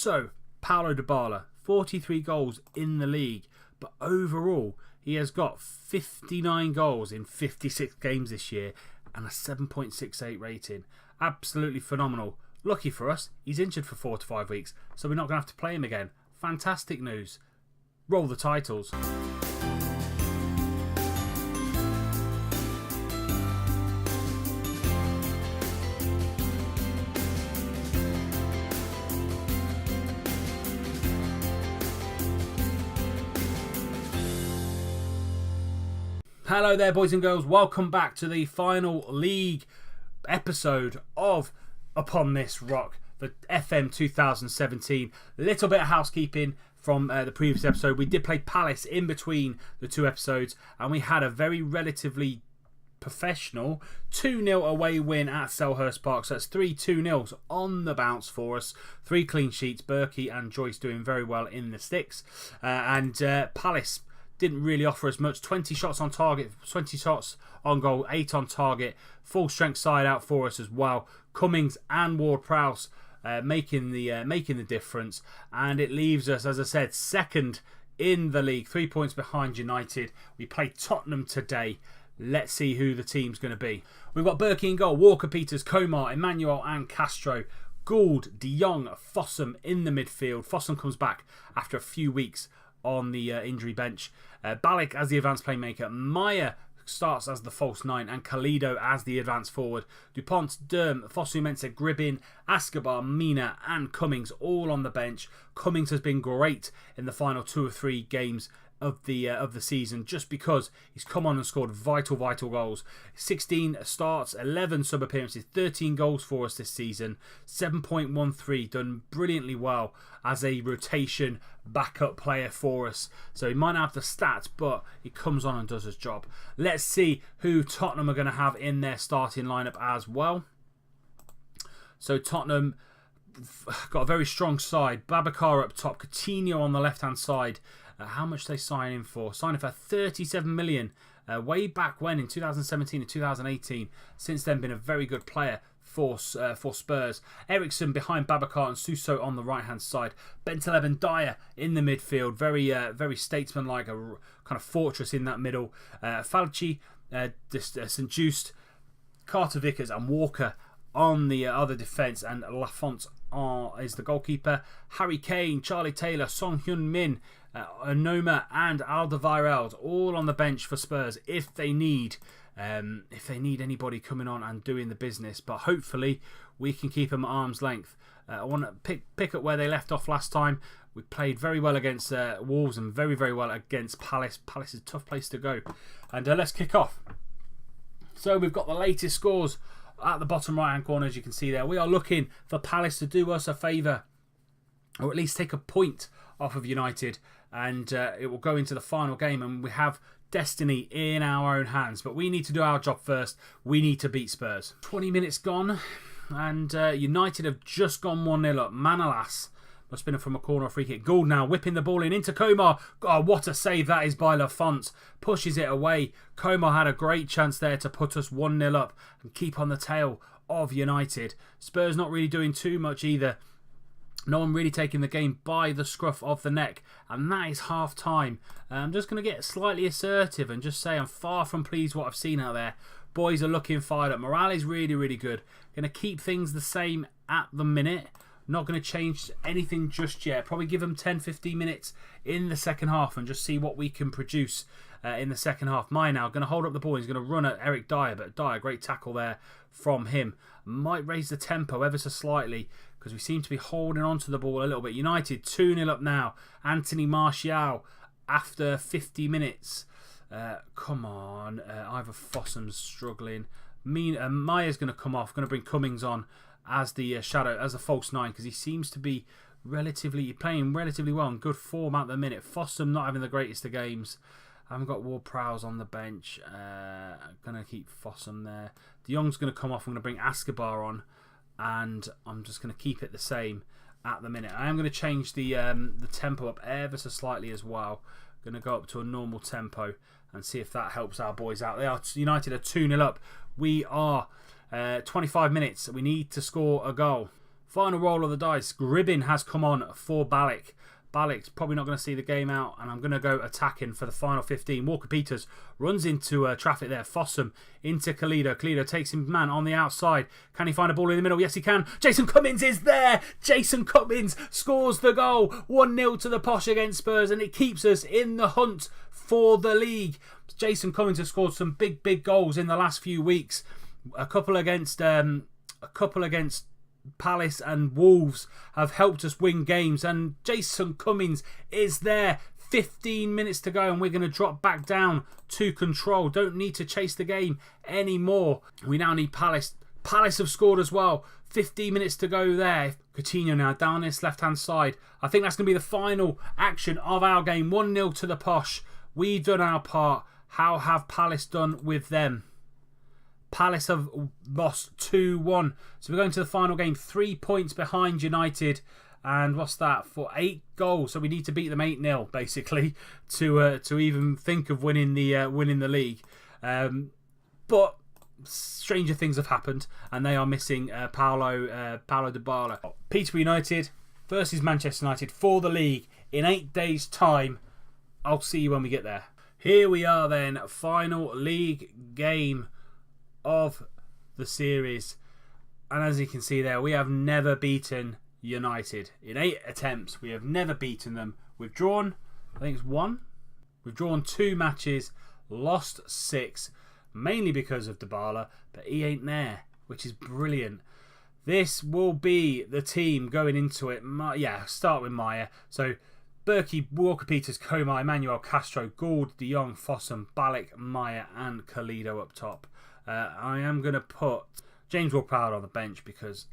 So, Paulo Dybala, 43 goals in the league, but overall he has got 59 goals in 56 games this year and a 7.68 rating. Absolutely phenomenal. Lucky for us, he's injured for 4 to 5 weeks, so we're not going to have to play him again. Fantastic news. Roll the titles. Hello there, boys and girls. Welcome back to the final league episode of Upon This Rock, the FM 2017. A little bit of housekeeping from the previous episode. We did play Palace in between the two episodes, and we had a very relatively professional 2-0 away win at Selhurst Park. So that's 3 2-0s on the bounce for us. 3 clean sheets. Berkey and Joyce doing very well in the sticks. And Palace didn't really offer us much. 20 shots on target, 20 shots on goal, 8 on target. Full strength side out for us as well. Cummings and Ward-Prowse making the difference, and it leaves us, as I said, second in the league, 3 points behind United. We play Tottenham today. Let's see who the team's going to be. We've got Berkey in goal, Walker, Peters, Komar, Emmanuel and Castro. Gould, De Jong, Fossum in the midfield. Fossum comes back after a few weeks on the injury bench. Balik as the advanced playmaker. Maya starts as the false 9 and Kalido as the advanced forward. Dupont, Derm, Fosu-Mensah, Gribbin, Escobar, Mina and Cummings all on the bench. Cummings has been great in the final 2 or 3 games of the season, just because he's come on and scored vital goals. 16 starts, 11 sub appearances, 13 goals for us this season. 7.13, done brilliantly well as a rotation backup player for us. So he might not have the stats, but he comes on and does his job. Let's see who Tottenham are going to have in their starting lineup as well. So Tottenham got a very strong side. Babacar up top, Coutinho on the left hand side. How much they sign him for? Signing for 37 million way back when in 2017 and 2018. Since then, been a very good player for Spurs. Ericsson behind Babacar and Suso on the right hand side. Bentaleb and Dyer in the midfield. Very statesman-like, a kind of fortress in that middle. Falchi, St. Just, Carter Vickers and Walker on the other defence, and Lafont is the goalkeeper. Harry Kane, Charlie Taylor, Song Hyun-min, Onoma and Alderweireld all on the bench for Spurs if they need anybody coming on and doing the business. But hopefully we can keep them at arm's length. I want to pick up where they left off last time. We played very well against Wolves and very well against Palace. Palace is a tough place to go. And let's kick off. So we've got the latest scores at the bottom right hand corner, as you can see there. We are looking for Palace to do us a favour, or at least take a point off of United, and it will go into the final game, and we have destiny in our own hands. But we need to do our job first. We need to beat Spurs. 20 minutes gone, and United have just gone 1-0 up. Manolas must spin it from a corner or free kick. Gould now whipping the ball in into Komar. God, what a save that is by Lafont. Pushes it away. Komar had a great chance there to put us 1-0 up and keep on the tail of United. Spurs not really doing too much either. No one really taking the game by the scruff of the neck. And that is half time. I'm just going to get slightly assertive and just say I'm far from pleased what I've seen out there. Boys are looking fired up. Morale is really good. Going to keep things the same at the minute. Not going to change anything just yet. Probably give them 10-15 minutes in the second half and just see what we can produce in the second half. Maya now going to hold up the ball. He's going to run at Eric Dyer, but Dyer, great tackle there from him. Might raise the tempo ever so slightly because we seem to be holding on to the ball a little bit. United 2-0 up now. Anthony Martial after 50 minutes. Come on. Ivor Fossum's struggling. Maya's going to come off. Going to bring Cummings on as the shadow, as a false 9, because he seems to be playing relatively well in good form at the minute. Fossum not having the greatest of games. I haven't got Ward-Prowse on the bench. I'm going to keep Fossum there. De Jong's going to come off. I'm going to bring Escobar on, and I'm just going to keep it the same at the minute. I am going to change the tempo up ever so slightly as well. Going to go up to a normal tempo and see if that helps our boys out. United are 2-0 up. We are 25 minutes. We need to score a goal. Final roll of the dice. Gribbin has come on for Balak. Balak's probably not going to see the game out, and I'm going to go attacking for the final 15. Walker-Peters runs into traffic there. Fossum into Kalido. Kalido takes him man on the outside. Can he find a ball in the middle? Yes, he can. Jason Cummins is there. Jason Cummins scores the goal. 1-0 to the Posh against Spurs, and it keeps us in the hunt for the league. Jason Cummins has scored some big goals in the last few weeks. A couple against Palace and Wolves have helped us win games, and Jason Cummins is there. 15 minutes to go and we're going to drop back down to control. Don't need to chase the game anymore. We now need Palace. Palace have scored as well. 15 minutes to go there. Coutinho now down this left hand side. I think that's going to be the final action of our game. 1-0 to the Posh. We've done our part. How have Palace done with them? Palace have lost 2-1. So we're going to the final game. 3 points behind United. And what's that? For 8 goals. So we need to beat them 8-0, basically, to even think of winning the league. But stranger things have happened. And they are missing Paulo Dybala. Peterborough United versus Manchester United for the league in 8 days' time. I'll see you when we get there. Here we are then. Final league game of the series, and as you can see there, we have never beaten United in 8 attempts. We have never beaten them. We've drawn, I think it's 1. We've drawn 2 matches, lost 6, mainly because of Dybala, but he ain't there, which is brilliant. This will be the team going into it. Start with Maya. So Berkey, Walker-Peters, Komar, Emmanuel, Castro, Gould, De Jong, Fossum, Balak, Maya and Kalido up top. I am going to put James Ward-Prowse on the bench because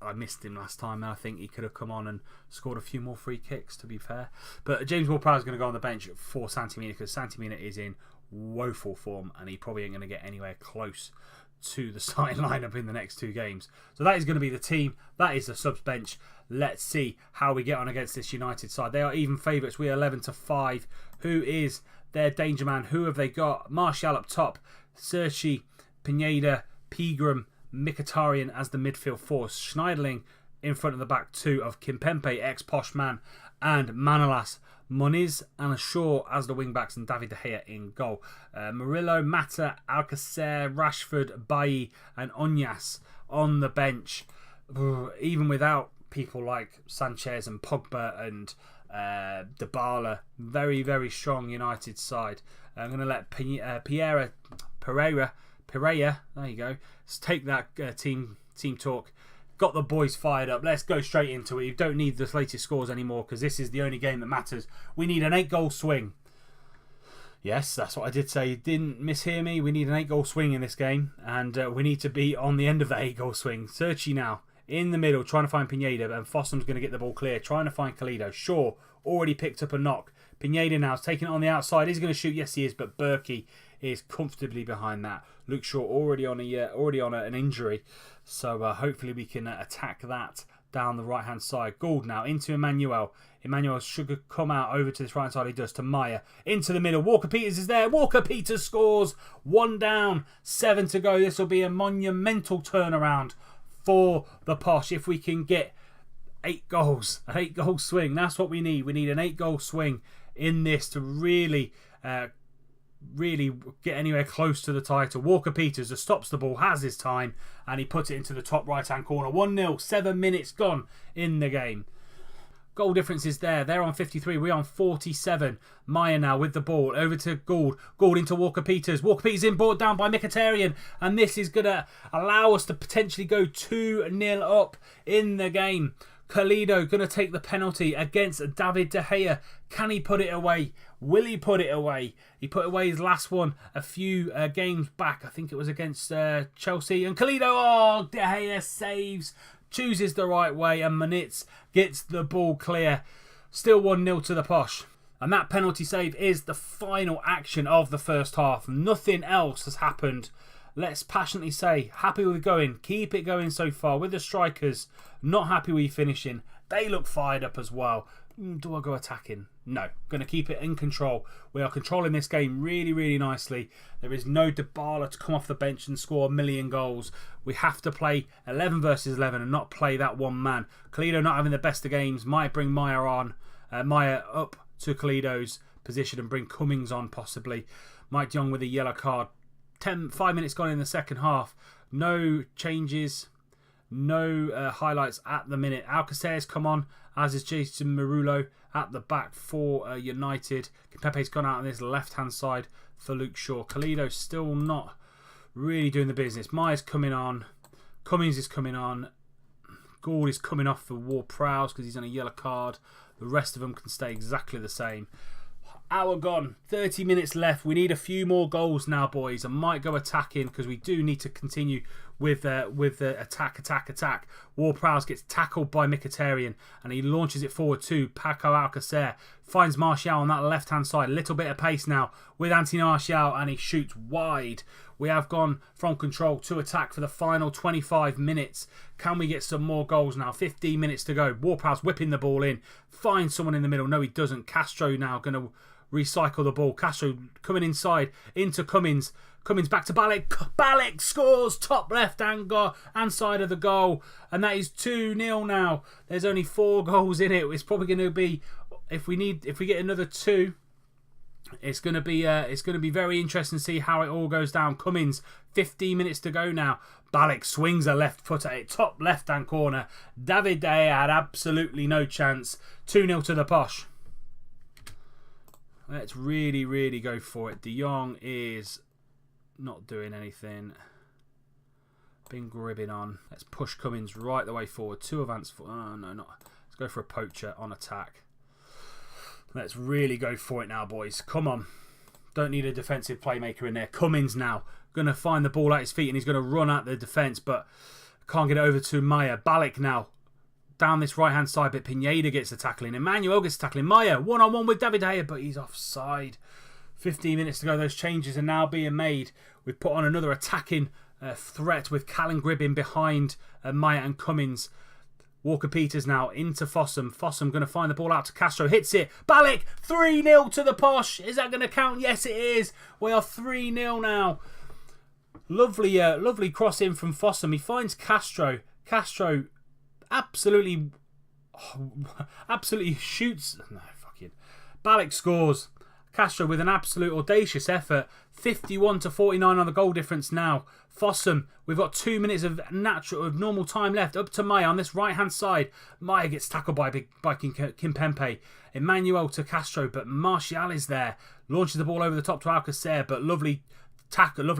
I missed him last time and I think he could have come on and scored a few more free kicks, to be fair. But James Ward-Prowse is going to go on the bench for Santi-Mina because Santi-Mina is in woeful form and he probably ain't going to get anywhere close to the starting lineup in the next 2 games. So that is going to be the team. That is the subs bench. Let's see how we get on against this United side. They are even favourites. We are 11-5. Who is their danger man? Who have they got? Martial up top. Serchi, Pineda, Pegram, Mkhitaryan as the midfield force. Schneiderlin in front of the back 2 of Kimpembe, ex-Posh man, and Manolas, Moniz and Shaw as the wing-backs, and David De Gea in goal. Murillo, Mata, Alcacer, Rashford, Bailly and Onyas on the bench. Even without people like Sanchez and Pogba and Dybala, very strong United side. I'm going to let Pereira, there you go. Let's take that team talk. Got the boys fired up. Let's go straight into it. You don't need the latest scores anymore because this is the only game that matters. We need an 8-goal swing. Yes, that's what I did say. You didn't mishear me. We need an 8-goal swing in this game, and we need to be on the end of the 8-goal swing. Serchi now in the middle, trying to find Pineda, and Fossum's going to get the ball clear, trying to find Kalido. Shaw already picked up a knock. Pineda now is taking it on the outside. He's going to shoot. Yes, he is, but Berkey is comfortably behind that. Luke Shaw already on an injury, so hopefully we can attack that down the right hand side. Gould now into Emmanuel. Emmanuel should come out over to this right hand side. He does to Maya into the middle. Walker-Peters is there. Walker-Peters scores. 1 down, 7 to go. This will be a monumental turnaround for the Posh if we can get 8 goals, an 8-goal swing. That's what we need. We need an 8-goal swing in this to really get anywhere close to the title. Walker-Peters just stops the ball, has his time, and he puts it into the top right hand corner. 1-0, 7 minutes gone in the game. Goal difference is there. They're on 53. We're on 47. Maya now with the ball. Over to Gould. Gould into Walker-Peters. Walker-Peters in, brought down by Mkhitaryan. And this is going to allow us to potentially go 2-0 up in the game. Kalido going to take the penalty against David De Gea. Can he put it away? Will he put it away? He put away his last one a few games back. I think it was against Chelsea. And Kalido, De Gea saves. Chooses the right way, and Manitz gets the ball clear. Still 1-0 to the Posh. And that penalty save is the final action of the first half. Nothing else has happened. Let's passionately say, happy with going. Keep it going so far with the strikers. Not happy with finishing. They look fired up as well. Do I go attacking? No. Going to keep it in control. We are controlling this game really, really nicely. There is no Dybala to come off the bench and score a million goals. We have to play 11 versus 11 and not play that one man. Kalido not having the best of games. Might bring Maya on. Maya up to Kalido's position and bring Cummings on possibly. Mike de Jong with a yellow card. 5 minutes gone in the second half. No changes. No highlights at the minute. Alcacer's come on, as is Jason Marullo at the back for United. Pepe's gone out on this left-hand side for Luke Shaw. Kalido's still not really doing the business. Maya's coming on. Cummings is coming on. Gould is coming off for Ward-Prowse because he's on a yellow card. The rest of them can stay exactly the same. Hour gone, 30 minutes left. We need a few more goals now, boys. I might go attacking because we do need to continue with the attack. Ward-Prowse gets tackled by Mkhitaryan and he launches it forward to Paco Alcacer. Finds Martial on that left-hand side. A little bit of pace now with Anthony Martial and he shoots wide. We have gone from control to attack for the final 25 minutes. Can we get some more goals now? 15 minutes to go. Ward-Prowse whipping the ball in. Finds someone in the middle. No, he doesn't. Castro now going to recycle the ball. Castro coming inside into Cummings. Cummings back to Balak. Balak scores top left hand side of the goal, and that is 2-0 now. There's only 4 goals in it. It's probably going to be if we get another 2. It's going to be very interesting to see how it all goes down. Cummings, 15 minutes to go now. Balak swings a left foot at it, top left hand corner. David De Gea had absolutely no chance. 2-0 to the Posh. Let's really, really go for it. De Jong is not doing anything. Been gribbing on. Let's push Cummings right the way forward. 2 advance. Oh, no, not. Let's go for a poacher on attack. Let's really go for it now, boys. Come on. Don't need a defensive playmaker in there. Cummings now. Going to find the ball at his feet and he's going to run at the defence, but can't get it over to Maya. Balak now. Down this right-hand side, but Pineda gets the tackling. Emmanuel gets the tackling. Maya, one-on-one with David De Gea, but he's offside. 15 minutes to go. Those changes are now being made. We've put on another attacking threat with Callum Gribbin behind Maya and Cummings. Walker-Peters now into Fossum. Fossum going to find the ball out to Castro. Hits it. Balak, 3-0 to the Posh. Is that going to count? Yes, it is. We are 3-0 now. Lovely cross in from Fossum. He finds Castro. Castro absolutely shoots. No, fucking. Balak scores. Castro with an absolute audacious effort. 51-49 on the goal difference now. Fossum, we've got 2 minutes of normal time left. Up to Maya on this right hand side. Maya gets tackled by Kimpembe. Emmanuel to Castro, but Martial is there. Launches the ball over the top to Alcacer, but lovely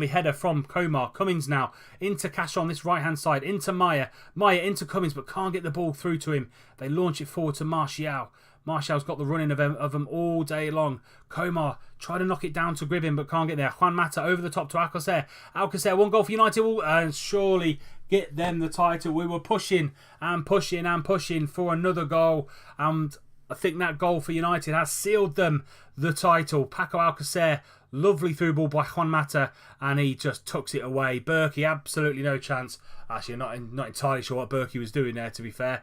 header from Komar. Cummings now into Castro on this right hand side, into Maya. Maya into Cummings, but can't get the ball through to him. They launch it forward to Martial. Martial's got the running of them all day long. Komar try to knock it down to Gribbin, but can't get there. Juan Mata over the top to Alcacer. Alcacer, 1 goal for United, and surely get them the title. We were pushing and pushing and pushing for another goal, and I think that goal for United has sealed them the title. Paco Alcacer, lovely through ball by Juan Mata, and he just tucks it away. Berkey, absolutely no chance. Actually, I'm not entirely sure what Berkey was doing there, to be fair.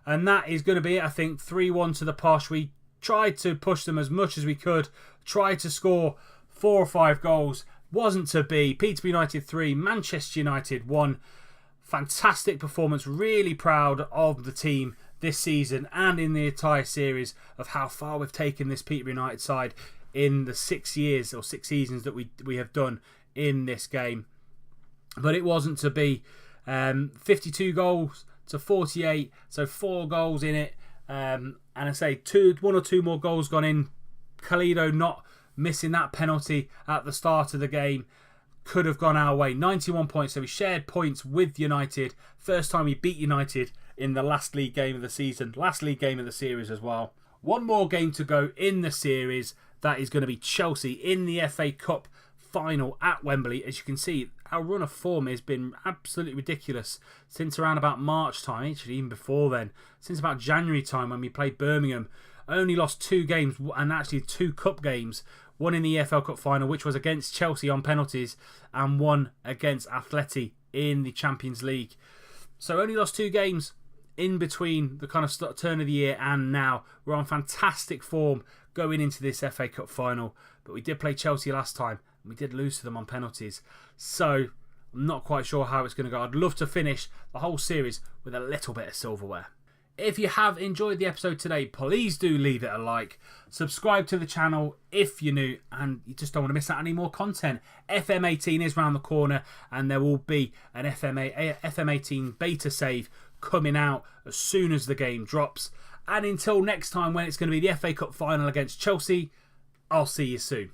And that is going to be it, I think. 3-1 to the Posh. We tried to push them as much as we could. Tried to score 4 or 5 goals. Wasn't to be. Peterborough United 3, Manchester United 1. Fantastic performance. Really proud of the team this season and in the entire series of how far we've taken this Peterborough United side in the 6 years or 6 seasons that we have done in this game. But it wasn't to be. 52 goals to 48, so 4 goals in it, and I say 1 or 2 more goals gone in. Kalido not missing that penalty at the start of the game could have gone our way. 91 points, so we shared points with United. First time we beat United in the last league game of the season, last league game of the series as well. 1 more game to go in the series. That is going to be Chelsea in the FA Cup final at Wembley. As you can see, our run of form has been absolutely ridiculous since around about March time, actually even before then, since about January time when we played Birmingham. Only lost 2 games, and actually 2 cup games. One in the EFL Cup final, which was against Chelsea on penalties, and one against Atleti in the Champions League. So only lost 2 games in between the kind of turn of the year and now. We're on fantastic form going into this FA Cup final, but we did play Chelsea last time and we did lose to them on penalties. So I'm not quite sure how it's going to go. I'd love to finish the whole series with a little bit of silverware. If you have enjoyed the episode today, please do leave it a like. Subscribe to the channel if you're new and you just don't want to miss out any more content. FM18 is round the corner and there will be an FM18 beta save coming out as soon as the game drops. And until next time when it's going to be the FA Cup final against Chelsea, I'll see you soon.